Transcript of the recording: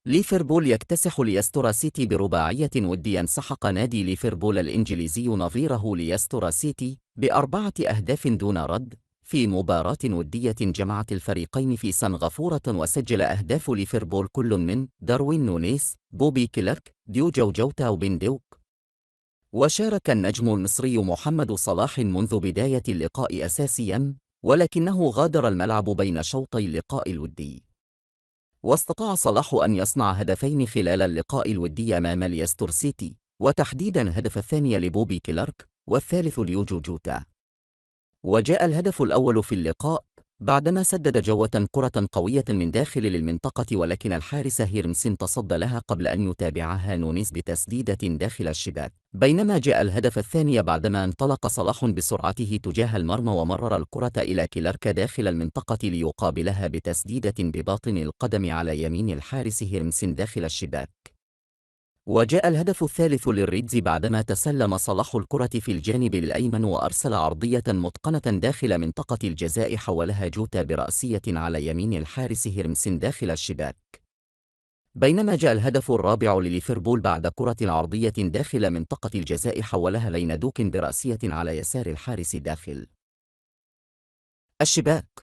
ليفربول يكتسح ليستر سيتي برباعية وديا. سحق نادي ليفربول الإنجليزي نظيره ليستر سيتي ب4 أهداف دون رد في مباراة ودية جمعت الفريقين في سنغافورة، وسجل أهداف ليفربول كل من داروين نونيز، بوبي كلارك، ديوجو جوتا وبن ديوك. وشارك النجم المصري محمد صلاح منذ بداية اللقاء أساسياً، ولكنه غادر الملعب بين شوطي اللقاء الودي. واستطاع صلاح أن يصنع هدفين خلال اللقاء الودي أمام ليستر سيتي، وتحديداً هدف الثاني لبوبي كلارك والثالث ليوجو جوتا. وجاء الهدف الأول في اللقاء بعدما سدد جوة كرة قوية من داخل المنطقة، ولكن الحارس هيرمسن تصدى لها قبل أن يتابعها نونيز بتسديدة داخل الشباك. بينما جاء الهدف الثاني بعدما انطلق صلاح بسرعته تجاه المرمى ومرر الكرة إلى كلارك داخل المنطقة ليقابلها بتسديدة بباطن القدم على يمين الحارس هيرمسن داخل الشباك. وجاء الهدف الثالث للريدز بعدما تسلم صلاح الكرة في الجانب الأيمن وأرسل عرضية متقنة داخل منطقة الجزاء، حولها جوتا برأسية على يمين الحارس هيرمسن داخل الشباك. بينما جاء الهدف الرابع لليفربول بعد كرة عرضية داخل منطقة الجزاء، حولها ليندوك برأسية على يسار الحارس داخل الشباك.